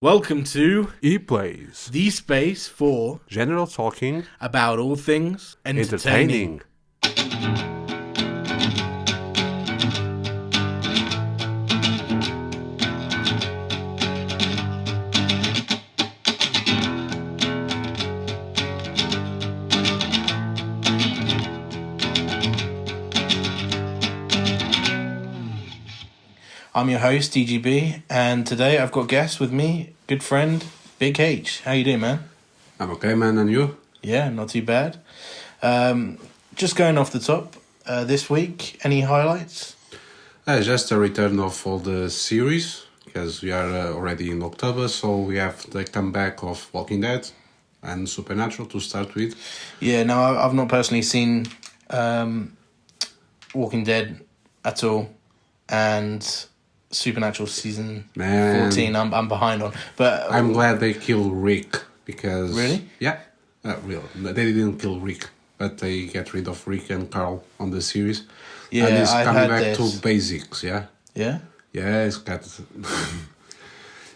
Welcome to EPLACE, the space for general talking, about all things entertaining. I'm your host, DGB, and today I've got guests with me, good friend, Big H. How you doing, man? I'm okay, man, and you? Yeah, not too bad. Just going off the top, this week, any highlights? Just a return of all the series, because we are already in October, so we have the comeback of Walking Dead and Supernatural to start with. Yeah, no, I've not personally seen Walking Dead at all, and Supernatural season 14 I'm behind on, but I'm glad they killed Rick, because... Really? Yeah, real. They didn't kill Rick, but they get rid of Rick and Carl on the series. Yeah, and it's I've coming heard back this. to basics, yeah? Yeah? Yeah, it's got...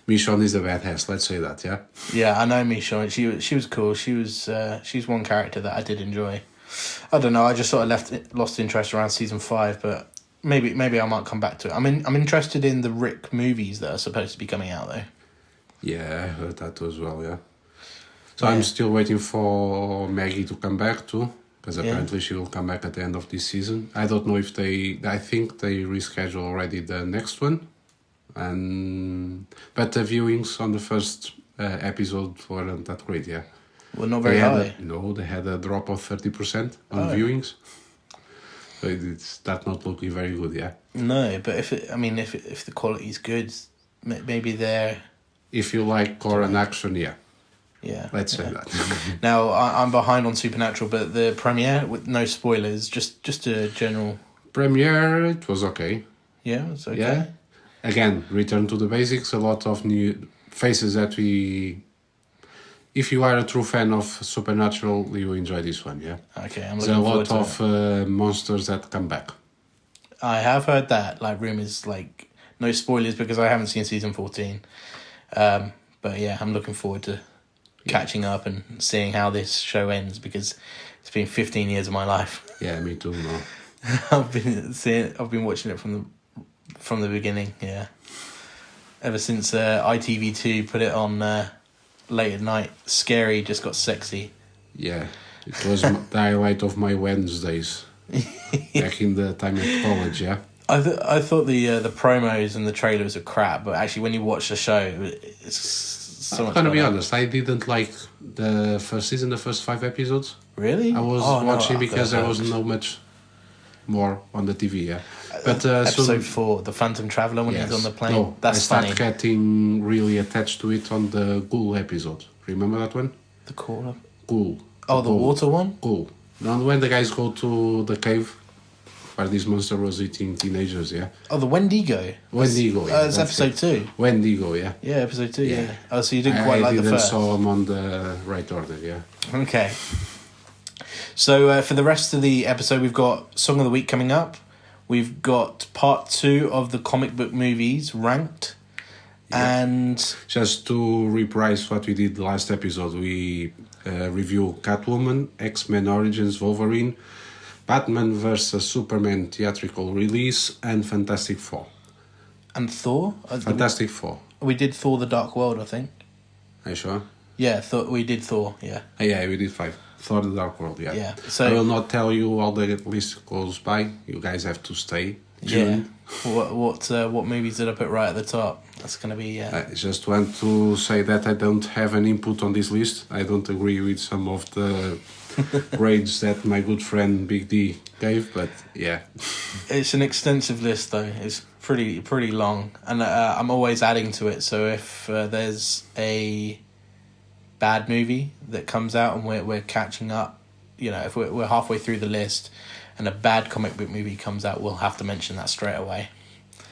Michonne is a badass, let's say that, yeah? Yeah, I know Michonne. She was cool. She's one character that I did enjoy. I don't know, I just sort of lost interest around season 5, but maybe I might come back to it. I'm interested in the Rick movies that are supposed to be coming out though. Yeah, I heard that as well, yeah. So Yeah. I'm still waiting for Maggie to come back too, because apparently she will come back at the end of this season. I don't know if I think they reschedule already the next one. But the viewings on the first episode weren't that great, yeah. Well, not very high. They had a drop of 30% on Oh. viewings. So it's that not looking very good, yeah. No, but if the quality's good, maybe they're... If you like core and action, yeah. Yeah. Let's say that. Now, I'm behind on Supernatural, but the premiere, with no spoilers, just a general... Premiere, it was okay. Yeah, it's okay. Yeah. Again, return to the basics. A lot of new faces that we... If you are a true fan of Supernatural, you enjoy this one, yeah? Okay, I'm There's looking a forward lot to of monsters that come back. I have heard that, like, rumours, like, no spoilers because I haven't seen season 14. But yeah, I'm looking forward to catching up and seeing how this show ends because it's been 15 years of my life. Yeah, me too, no. I've been watching it from the beginning, yeah. Ever since ITV2 put it on late at night, Scary just got sexy. Yeah, it was the highlight of my Wednesdays back in the time at college, yeah? I thought the promos and the trailers were crap, but actually when you watch the show, it's so much I'm gonna be better. honest, I didn't like the first season, the first 5 episodes. Really? I was watching because there wasn't no. no much more on the TV, yeah. But Episode 4, the Phantom Traveller when he's on the plane. No, That's I started funny. getting really attached to it on the Ghoul episode. Remember that one? The caller. Ghoul. Oh, the Ghoul. water one. Ghoul. Now when the guys go to the cave where this monster was eating teenagers, yeah. Oh, the Wendigo. Wendigo. Yeah, It's that's episode 2. Wendigo, yeah. Yeah, episode 2. Yeah. Yeah. Oh, so you didn't quite like the didn't first. saw them on the right order, yeah. Okay. So for the rest of the episode, we've got Song of the Week coming up. We've got part 2 of the comic book movies ranked, and Just to reprise what we did last episode, we review Catwoman, X-Men Origins Wolverine, Batman vs. Superman theatrical release, and Fantastic Four. Thor. Fantastic Four. We did Thor: The Dark World, I think. Are you sure? Yeah, we did Thor. Yeah. Yeah, we did 5. Thor: The Dark World, yeah. Yeah. So I will not tell you all the list goes by. You guys have to stay yeah. tuned. What movies did I put right at the top? That's gonna be I just want to say that I don't have an input on this list. I don't agree with some of the grades that my good friend Big D gave, but yeah. It's an extensive list though. It's pretty long, and I'm always adding to it. So if there's a bad movie that comes out and we're catching up, if we're halfway through the list and a bad comic book movie comes out, we'll have to mention that straight away.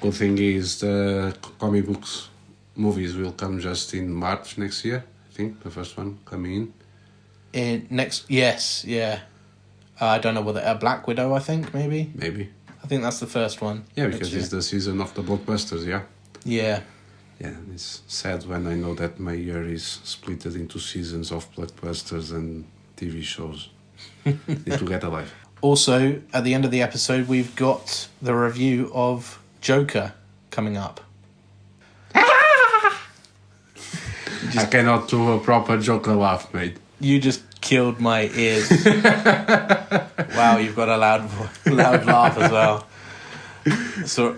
Good thing is the comic books movies will come just in March next year. I think the first one coming in. Yes, yeah. I don't know whether Black Widow. I think maybe. Maybe. I think that's the first one. Yeah, because it's the season of the blockbusters. Yeah. Yeah. Yeah, it's sad when I know that my year is split into seasons of blockbusters and TV shows. Need to get alive. Also, at the end of the episode, we've got the review of Joker coming up. I cannot do a proper Joker laugh, mate. You just killed my ears. Wow, you've got a loud laugh as well. So,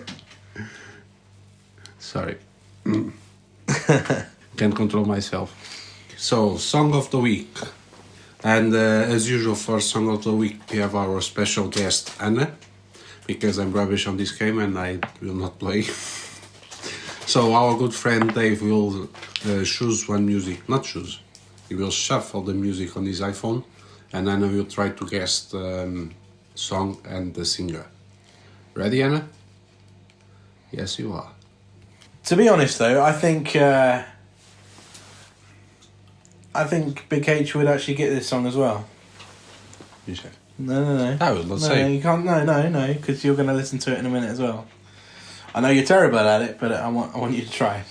sorry. Can't control myself. So, Song of the Week. And as usual for Song of the Week, we have our special guest, Anna. Because I'm rubbish on this game and I will not play. So our good friend Dave will choose one music. Not choose. He will shuffle the music on his iPhone. And Anna will try to guess the song and the singer. Ready, Anna? Yes, you are. to be honest, though, I think Big H would actually get this song as well. You say? No. I will not say. You can't. No, because you're going to listen to it in a minute as well. I know you're terrible at it, but I want you to try.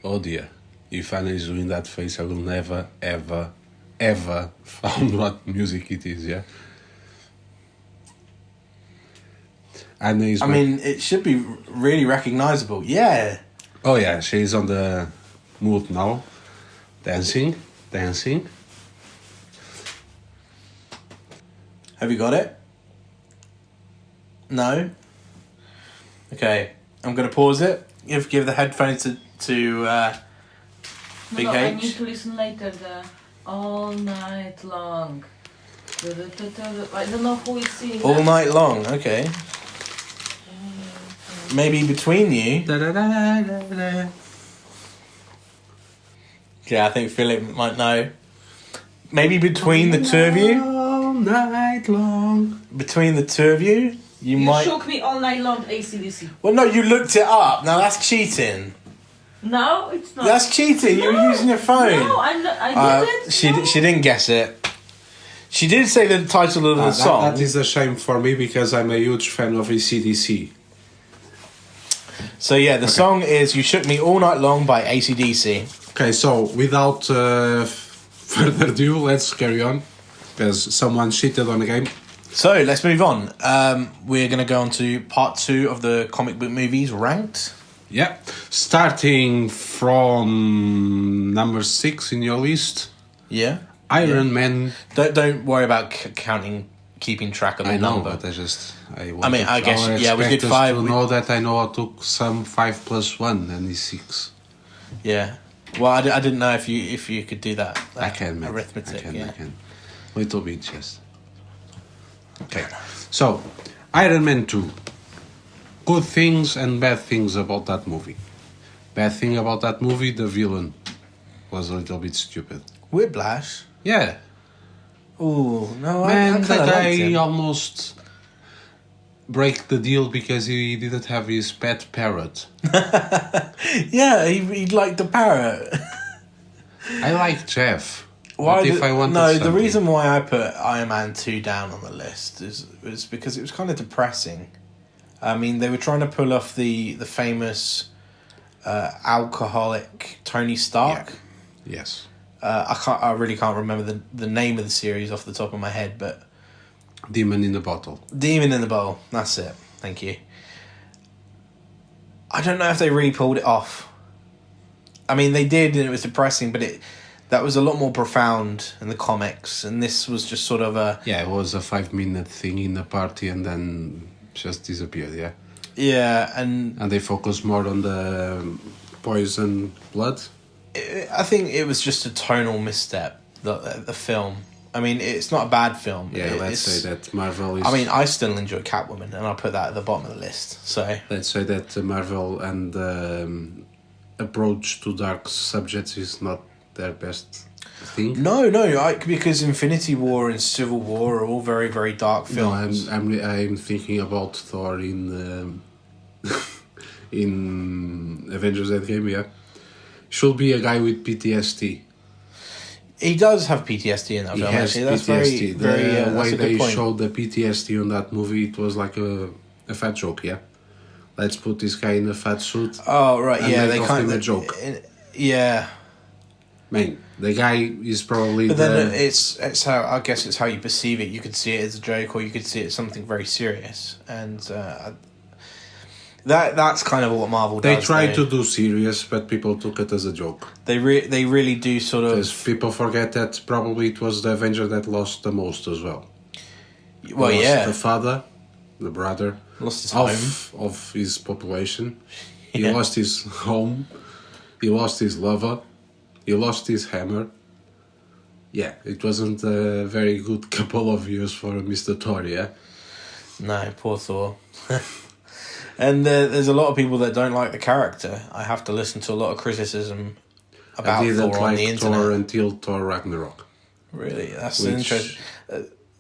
Oh dear. If Anna is doing that face, I will never, ever, ever found what music it is, yeah? Anna is... I mean, it should be really recognisable. Yeah. Oh yeah, she's on the mood now. Dancing. Have you got it? No? Okay. I'm going to pause it. Give the headphones to Big H. I need to listen later. The all night long. I don't know who is singing. All night long. Okay. Maybe between you. Yeah, I think Philip might know. Maybe between the two of you. All night long. Between the two of you, you You might. shook me all night long, AC/DC. Well, no, you looked it up. Now that's cheating. No, it's not. That's cheating. You were using your phone. No, I didn't. She didn't guess it. She did say the title of the song. That is a shame for me because I'm a huge fan of AC/DC. So yeah, the song is "You Shook Me All Night Long" by AC/DC. Okay, so without further ado, let's carry on because someone cheated on the game. So let's move on. We're going to go on to part 2 of the comic book movies ranked. Yeah, starting from number 6 in your list, Yeah. Iron Man. Don't worry about keeping track of the I know, number. but I guess, yeah, we did 5. To know that I know I took some 5 plus 1 and it's 6. Yeah. Well, I didn't know if you could do that. I can, mate. Arithmetic. I can. Little bit, just. Okay, so Iron Man 2. Good things and bad things about that movie. Bad thing about that movie, the villain was a little bit stupid. Whiplash. Yeah. Oh no! Man, I the kinda liked guy him. almost break the deal because he didn't have his pet parrot. Yeah, he liked the parrot. I like Jeff. Why? What if I wanted No, the something? reason why I put Iron Man 2 down on the list is because it was kind of depressing. I mean, they were trying to pull off the famous alcoholic Tony Stark. Yeah. Yes. I really can't remember the name of the series off the top of my head, but Demon in the Bottle. Demon in the Bowl. That's it. Thank you. I don't know if they really pulled it off. I mean, they did, and it was depressing, but that was a lot more profound in the comics, and this was just sort of a... Yeah, it was a 5-minute thing in the party and then just disappeared, yeah? Yeah, and And they focus more on the poison blood? I think it was just a tonal misstep, the film. I mean, it's not a bad film. Yeah, let's say that Marvel is... I mean, I still enjoy Catwoman, and I'll put that at the bottom of the list, so... Let's say that Marvel and approach to dark subjects is not their best thing. No, because Infinity War and Civil War are all very, very dark films. No, I'm thinking about Thor in in Avengers Endgame, yeah. Should be a guy with PTSD. He does have PTSD in that He film, has actually. That's PTSD. very The way that's a they good point. showed the PTSD on that movie, it was like a fat joke, yeah. let's put this guy in a fat suit. Oh right, And yeah, make they of kind him of a joke. Yeah, Man, the guy is probably but then it's how I guess it's how you perceive it. You could see it as a joke, or you could see it as something very serious, and that's kind of what Marvel They does. tried to do serious, but people took it as a joke. They really do sort Because of. people forget that probably it was the Avenger that lost the most as well. Well, He lost yeah, the father, the brother lost his home. of his population. He Yeah. lost his home. He lost his lover. He lost his hammer. Yeah, it wasn't a very good couple of years for Mr. Thor, yeah? No, poor Thor. And there's a lot of people that don't like the character. I have to listen to a lot of criticism about I didn't Thor on like the internet. Thor until Thor Ragnarok. Really, that's Which- interesting.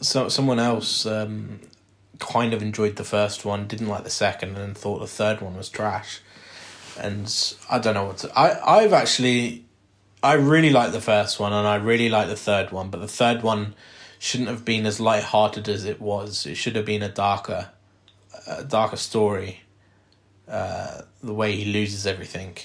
So someone else kind of enjoyed the first one, didn't like the second, and thought the third one was trash. And I don't know what to. I really like the first one, and I really like the third one, but the third one shouldn't have been as light-hearted as it was. It should have been a darker story. The way he loses everything,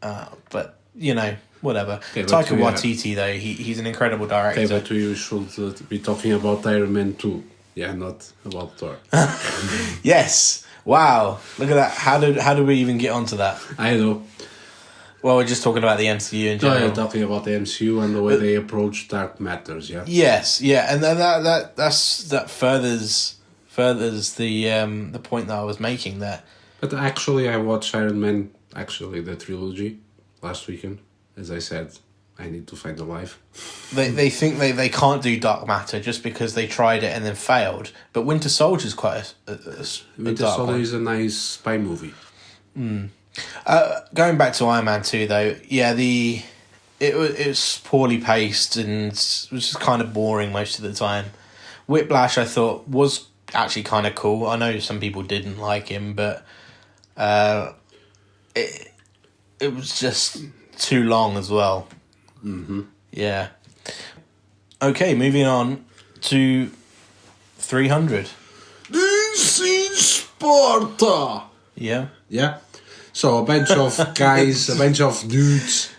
but you know, whatever. Okay, but Taika yeah. Waititi, though, he's an incredible director. Okay, but you should be talking about Iron Man 2. Yeah, not about Thor. Yes. Wow. Look at that. How did we even get onto that? I know. Well, we're just talking about the MCU in No, general. you're talking about the MCU and the way they approach dark matters, yeah? Yes. Yeah, and then that furthers the point that I was making there. But actually, I watched Iron Man, the trilogy, last weekend. As I said, I need to find a life. They think they can't do dark matter just because they tried it and then failed. But Winter Soldier's quite a Winter dark Soldier one. is a nice spy movie. Going back to Iron Man 2, though, yeah, it was poorly paced and was just kind of boring most of the time. Whiplash, I thought, was actually kind of cool. I know some people didn't like him, but it was just too long as well. Mm-hmm. Yeah. Okay, moving on to 300. This is Sparta! Yeah. Yeah? So a bunch of guys, a bunch of dudes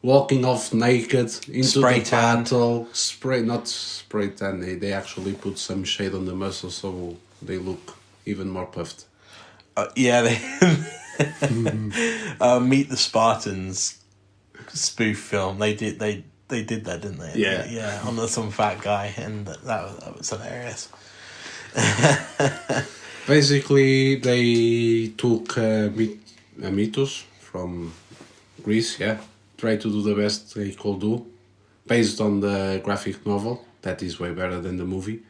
walking off naked into Spray the tan. battle. Not spray tan, they actually put some shade on the muscles so they look even more puffed. Yeah, they Meet the Spartans spoof film. They did that, didn't they? Yeah. Yeah, on some fat guy, and that was hilarious. Basically, they took a mythos from Greece, yeah, tried to do the best they could do, based on the graphic novel, that is way better than the movie.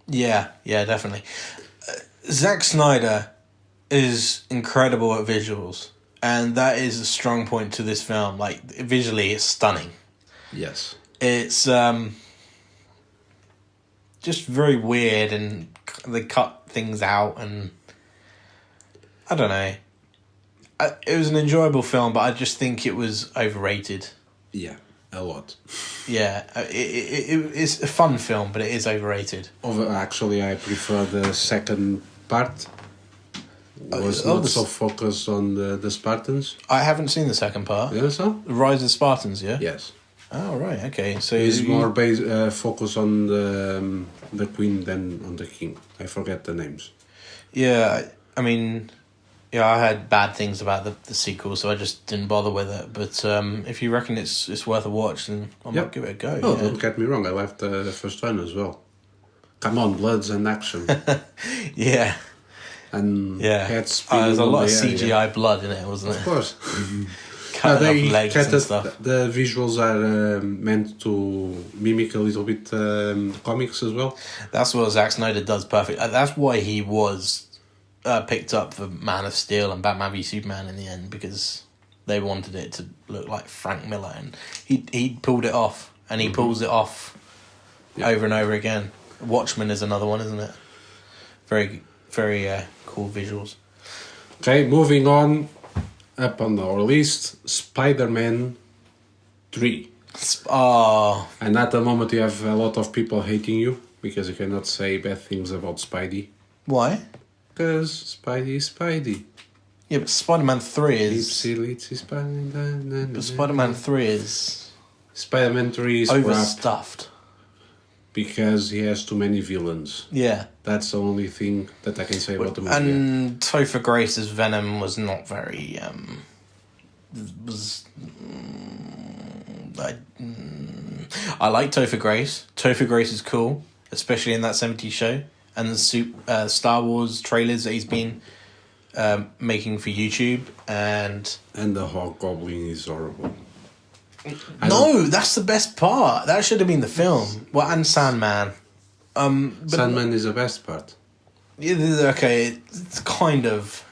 Yeah, definitely. Zack Snyder is incredible at visuals, and that is a strong point to this film. Like, visually, it's stunning. Yes. It's just very weird, and they cut things out, and I don't know. It was an enjoyable film, but I just think it was overrated. Yeah, a lot. Yeah, it's a fun film, but it is overrated. Actually, I prefer the second part. Was not so focused on the Spartans. I haven't seen the second part. You know so? The Rise of the Spartans, yeah? Yes. Oh, right, okay. So It's more focused on the queen than on the king. I forget the names. Yeah, I mean, yeah, I heard bad things about the sequel, so I just didn't bother with it. But if you reckon it's worth a watch, then I might give it a go. Oh, yeah. don't get me wrong. I liked the first one as well. Come on, bloods and action. Yeah. And Yeah. heads There's a lot of spinning on the CGI air, blood in it, wasn't it? yeah. Of course. Cutting They off legs and cut stuff. the visuals are meant to mimic a little bit comics as well. That's what Zack Snyder does perfect. That's why he was picked up for Man of Steel and Batman v Superman in the end, because they wanted it to look like Frank Miller, and he pulled it off, and he pulls it off over and over again. Watchmen is another one, isn't it? Very, very cool visuals. Okay, moving on. Up on our list, Spider-Man 3. Oh, And at the moment you have a lot of people hating you because you cannot say bad things about Spidey. why? Cause Spidey. Yeah, but Spider-Man 3 is... Ipsy Litsy Spider-Man. But Spider-Man 3 is Spider-Man 3 is crap overstuffed. because he has too many villains. Yeah. That's the only thing that I can say about the movie. And Topher Grace's Venom was not very... I like Topher Grace. Topher Grace is cool, especially in that 70s show. And the Star Wars trailers that he's been making for YouTube. And the Hobgoblin is horrible. no, that's the best part. That should have been the film. Well, and Sandman. But Sandman is the best part. yeah, okay, it's kind of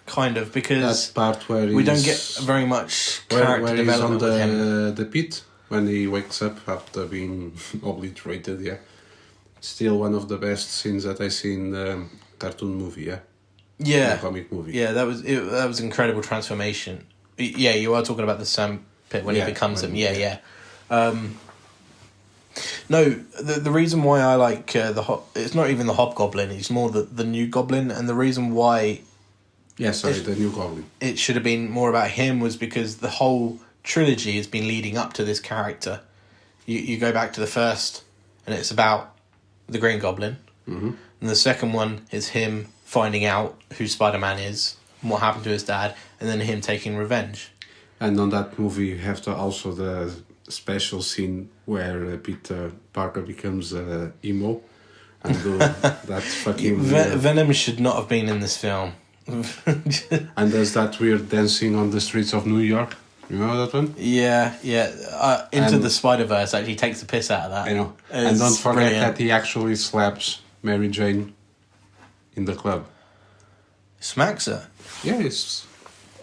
because That part where we don't he's- get very much character where he's on development with him. the pit when he wakes up after being obliterated. Yeah, still one of the best scenes that I see in the cartoon movie. Yeah, Yeah, the comic movie. yeah, that was incredible transformation. Yeah, you are talking about the Sam Pit when Yeah, he becomes when- him. Yeah. No, the reason why I like it's not even the Hobgoblin. It's more the new Goblin, and the reason why Yeah, sorry, the new Goblin. it should have been more about him was because the whole trilogy has been leading up to this character. You go back to the first, and it's about the Green Goblin, and the second one is him finding out who Spider-Man is and what happened to his dad, and then him taking revenge. And on that movie, you have to also the special scene where Peter Parker becomes emo and do that fucking Venom should not have been in this film. and there's that weird dancing on the streets of New York. You know that one? Yeah. Into And- the Spider-Verse actually takes the piss out of that. I know. It's And don't forget brilliant. that he actually slaps Mary Jane in the club. Smacks her. Yeah, it's.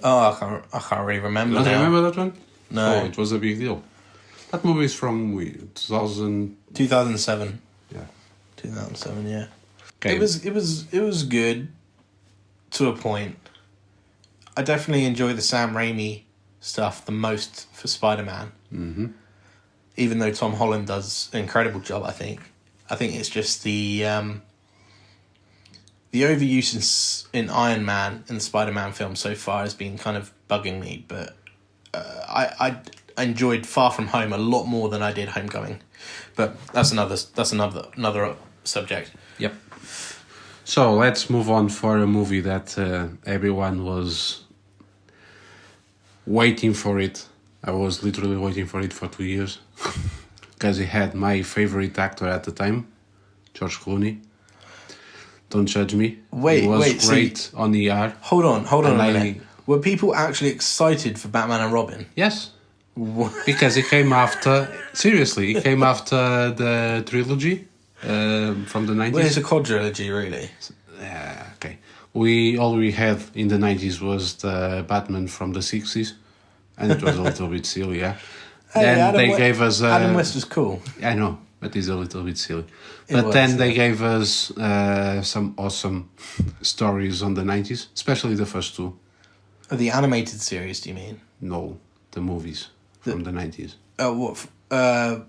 Oh, I can't really remember Don't you now. remember that one? No. Oh, it was a big deal. That movie is from 2000. 2007. Yeah. 2007, yeah. Okay. It was good to a point. I definitely enjoy the Sam Raimi stuff the most for Spider-Man. Mm-hmm. Even though Tom Holland does an incredible job, I think. I think it's just the overuse in Iron Man in the Spider-Man film so far has been kind of bugging me, but I enjoyed Far From Home a lot more than I did Homecoming. But that's another subject. Yep. So let's move on for a movie that everyone was waiting for it. I was literally waiting for it for 2 years because it had my favorite actor at the time, George Clooney. Don't judge me. Wait, it was wait, so great on ER. Hold on And a minute. Were people actually excited for Batman and Robin? Yes, because it came after. Seriously, it came after the trilogy from the 90s. Well, it's a quadrilogy, really. Okay. All we had in the 90s was the Batman from the 60s, and it was a little bit silly, yeah. Hey, Then they gave us. Adam West was cool. I know, but it's a little bit silly. It But was, then they yeah. gave us some awesome stories on the 90s, especially the first two. Oh, the animated series, do you mean? No, the movies from the 90s. Oh, what? Batman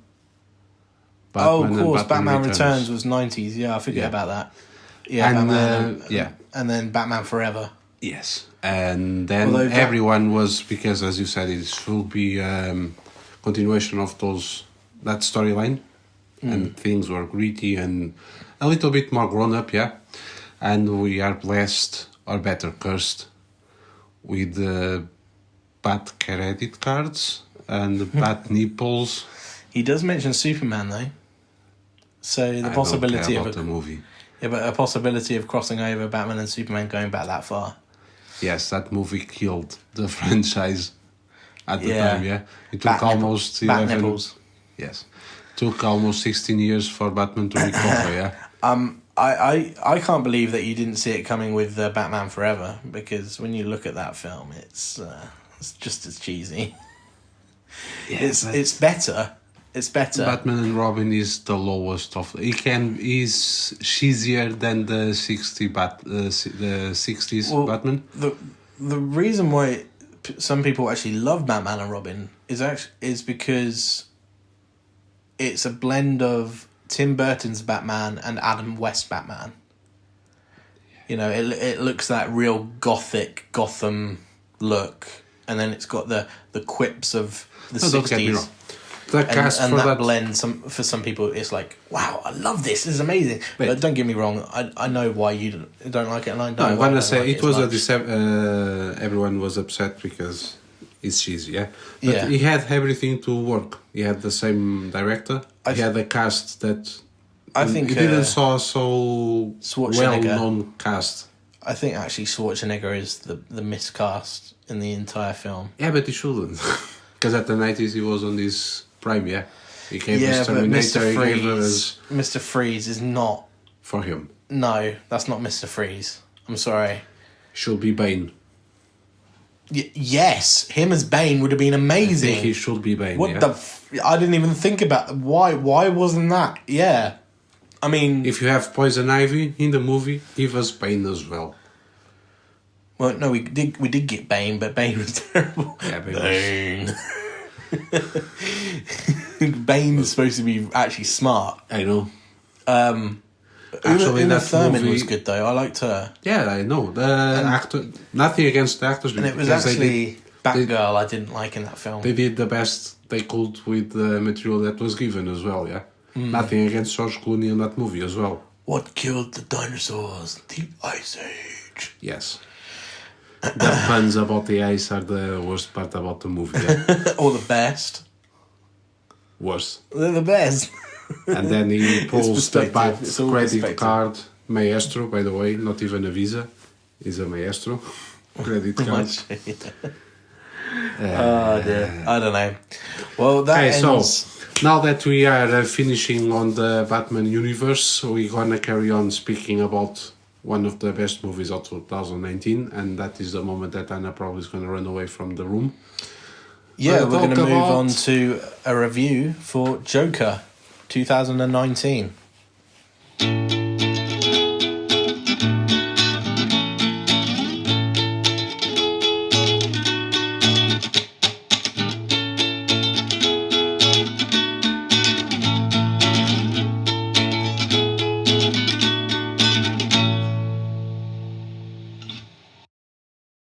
Of and course, Batman Returns was 90s. Yeah, I forget Yeah. about that. Yeah, And, Batman. yeah. And then Batman Forever. Yes, and then Although that- everyone was, because as you said, it should be continuation of that storyline, and things were gritty and a little bit more grown up, yeah. And we are blessed, or better, cursed, with bat credit cards and bat nipples. He does mention Superman, though. So the possibility I don't of care about the movie. a possibility of crossing over Batman and Superman going back that far. Yes, that movie killed the franchise at the Yeah. time. Yeah, it took almost Bat 11. nipples. Yes. Took almost 16 years for Batman to recover, yeah? I can't believe that you didn't see it coming with Batman Forever, because when you look at that film, it's just as cheesy. Yes, It's better. It's better. Batman and Robin is the lowest of... He's cheesier than the 60s Well, Batman. The reason why some people actually love Batman and Robin is because it's a blend of Tim Burton's Batman and Adam West Batman. You know, it looks that real gothic Gotham look, and then it's got the quips of the No, don't get me 60s. wrong. The cast And for that that blend, for some people, it's like, wow, I love this. This is amazing. Wait. But don't get me wrong. I know why you don't like it, and I know. No, I why want to don't say like it was as much. everyone was upset because it's cheesy, yeah. But Yeah. he had everything to work. He had the same director. He had a cast that I think it didn't saw so Schwarzenegger. well-known cast. I think actually Schwarzenegger is the miscast in the entire film. Yeah, but he shouldn't, because at the 90s he was on this prime, yeah. He gave Yeah, us but Terminator. Mr. He gave us Freeze, Mr. Freeze is not. for him. No, that's not Mr. Freeze. I'm sorry. Should be Bane. Yes, him as Bane would have been I amazing. think he should be Bane. What yeah? the? I didn't even think about why. Why wasn't that? Yeah, I mean, If you have Poison Ivy in the movie, give us Bane as well. well, no, we did get Bane, but Bane was terrible. Yeah, Bane. Bane's supposed to be actually smart. I know. Actually, Uma that Thurman movie- was good though. I liked her, Yeah, I know. The actor. Nothing against the actors. and it was because actually Batgirl I didn't like in that film. they did the best they could with the material that was given as well. Yeah. Nothing against George Clooney in that movie as well. What killed the dinosaurs? The Ice Age. Yes. The puns about the ice are the worst part about the movie. Yeah? Or the best. Worst. They're the best. And then he pulls the perspective. back It's all credit perspective. card. Maestro, by the way, not even a Visa. He's a Maestro. Credit card. Oh dear. I don't know. Well, that Okay, so ends. now that we are finishing on the Batman universe, we're gonna carry on speaking about one of the best movies of 2019, and that is the moment that Anna probably is gonna run away from the room. Yeah, We'll we're going to talk move about- on to a review for Joker 2019.